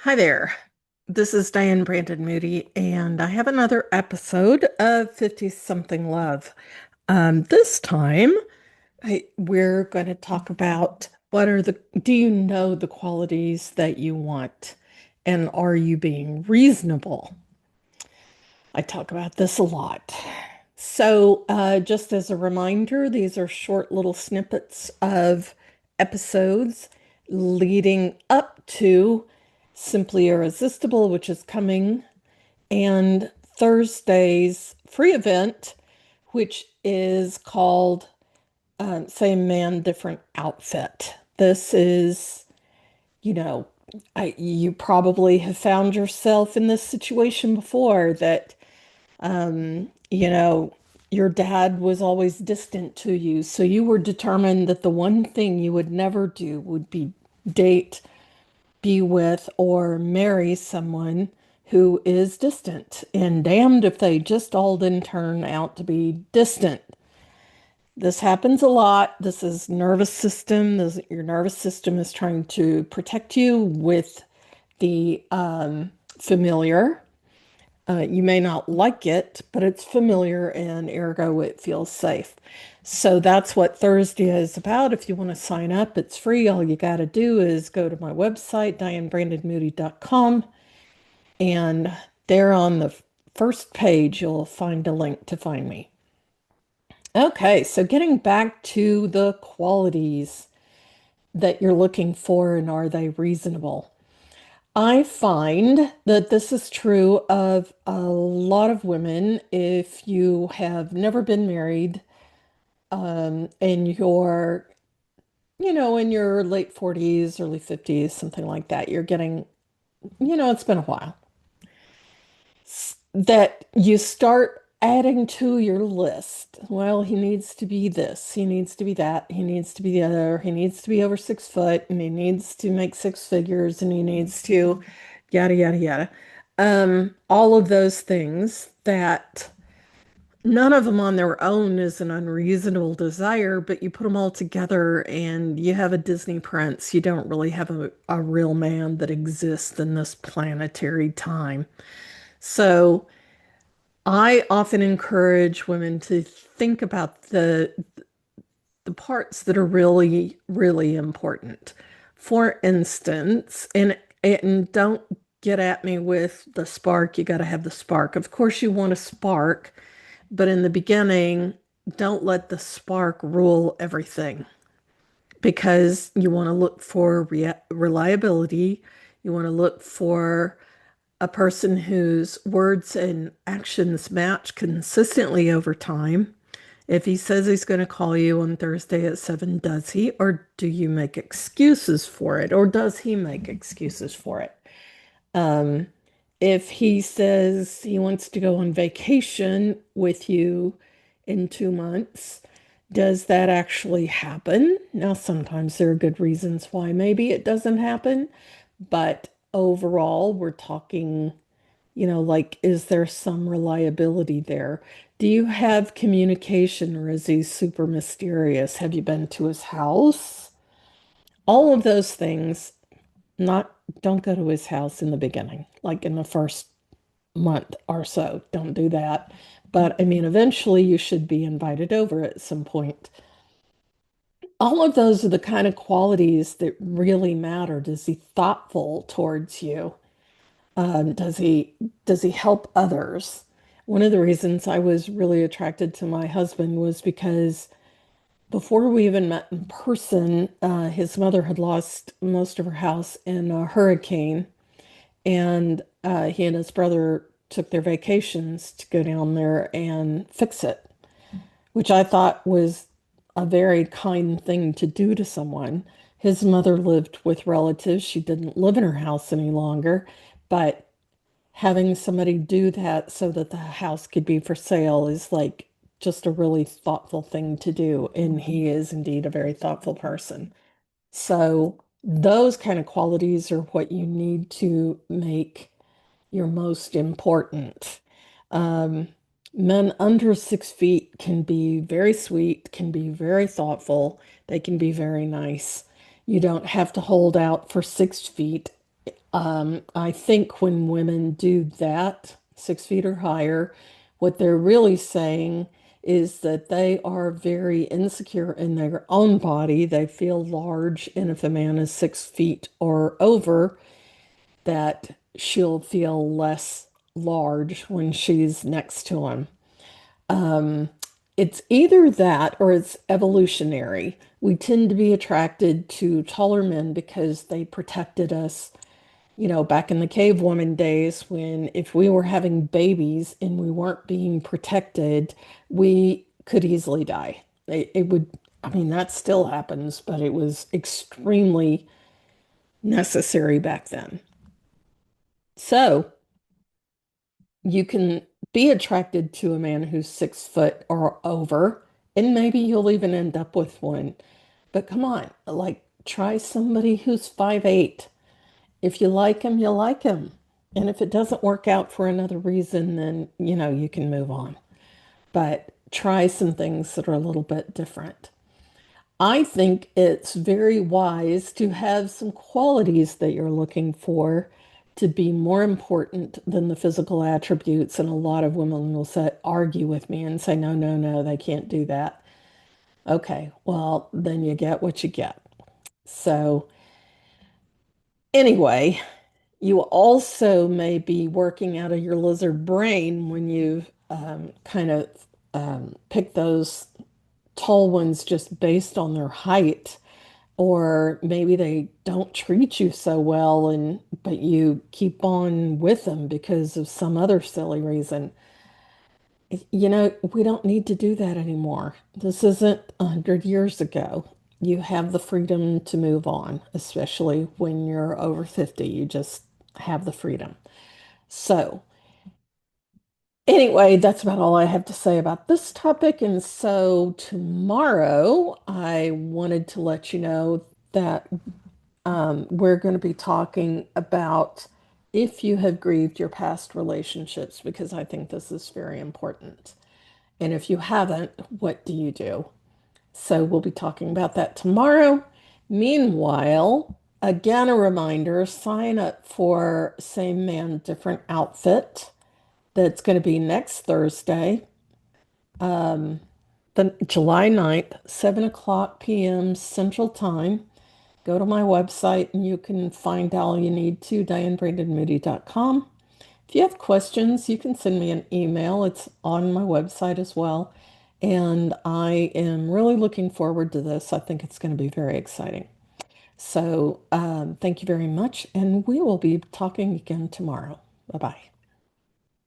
Hi there. This is Diane Brandon Moody, and I have another episode of 50 Something Love. This time, we're going to talk about do you know the qualities that you want, and are you being reasonable? I talk about this a lot. So, just as a reminder, these are short little snippets of episodes leading up to Simply Irresistible, which is coming, and Thursday's free event, which is called Same Man, Different Outfit. This is, you know, you probably have found yourself in this situation before that you know, your dad was always distant to you, so you were determined that the one thing you would never do would be date, be with, or marry someone who is distant. And damned if they just all didn't turn out to be distant. This happens a lot. This is nervous system. Your nervous system is trying to protect you with the familiar. You may not like it, but it's familiar and ergo it feels safe. So that's what Thursday is about. If you want to sign up, it's free. All you got to do is go to my website, dianebrandonmoody.com, and there on the first page, you'll find a link to find me. Okay, so getting back to the qualities that you're looking for and are they reasonable? I find that this is true of a lot of women. If you have never been married, and you're in your late 40s, early 50s, something like that, you're getting, it's been a while, that you start adding to your list. Well, he needs to be this, he needs to be that, he needs to be the other, he needs to be over 6 foot, and he needs to make six figures, and he needs to yada, yada, yada. All of those things that none of them on their own is an unreasonable desire, but you put them all together and you have a Disney prince. You don't really have a real man that exists in this planetary time. So I often encourage women to think about the parts that are really, really important. For instance, and don't get at me with the spark, you got to have the spark. Of course, you want a spark, but in the beginning, don't let the spark rule everything because you want to look for reliability. You want to look for a person whose words and actions match consistently over time. If he says he's going to call you on Thursday at 7, does he? Or do you make excuses for it? Or does he make excuses for it? Um, if he says he wants to go on vacation with you in 2 months, does that actually happen? Now, sometimes there are good reasons why maybe it doesn't happen, but overall, we're talking, like, is there some reliability there? Do you have communication or is he super mysterious? Have you been to his house? All of those things, not don't go to his house in the beginning, like in the first month or so. Don't do that. But I mean, eventually you should be invited over at some point. All of those are the kind of qualities that really matter. Is he thoughtful towards you? Does he help others? One of the reasons I was really attracted to my husband was because before we even met in person, his mother had lost most of her house in a hurricane, and he and his brother took their vacations to go down there and fix it, which I thought was a very kind thing to do to someone. His mother lived with relatives. She didn't live in her house any longer, but having somebody do that so that the house could be for sale is like just a really thoughtful thing to do. And he is indeed a very thoughtful person. So those kind of qualities are what you need to make your most important. Um, Men under 6 feet can be very sweet, can be very thoughtful, they can be very nice. You don't have to hold out for 6 feet I think when women do that, 6 feet or higher, what they're really saying is that they are very insecure in their own body. They feel large, and if a man is 6 feet or over, that she'll feel less large when she's next to him. Um, it's either that or it's evolutionary. We tend to be attracted to taller men because they protected us, back in the cave woman days when if we were having babies and we weren't being protected, we could easily die. It would, I mean, that still happens, but it was extremely necessary back then. So you can be attracted to a man who's 6 foot or over, and maybe you'll even end up with one. But come on, like try somebody who's 5'8". If you like him, you like him. And if it doesn't work out for another reason, then, you can move on. But try some things that are a little bit different. I think it's very wise to have some qualities that you're looking for to be more important than the physical attributes. And a lot of women will argue with me and say, no, no, no, they can't do that. Okay, well, then you get what you get. So, anyway, you also may be working out of your lizard brain when you kind of pick those tall ones just based on their height, or maybe they don't treat you so well, and but you keep on with them because of some other silly reason. We don't need to do that anymore. This isn't 100 years ago. You have the freedom to move on, especially when you're over 50. You just have the freedom. So, anyway, that's about all I have to say about this topic. And so, tomorrow, I wanted to let you know that we're going to be talking about if you have grieved your past relationships, because I think this is very important. And if you haven't, what do you do? So we'll be talking about that tomorrow. Meanwhile, again, a reminder, sign up for Same Man, Different Outfit. That's going to be next Thursday, um, the July 9th, 7 o'clock p.m. Central Time. Go to my website and you can find all you need to, dianebrandonmoody.com. If you have questions, you can send me an email. It's on my website as well. And I am really looking forward to this. I think it's going to be very exciting. So thank you very much. And we will be talking again tomorrow. Bye bye.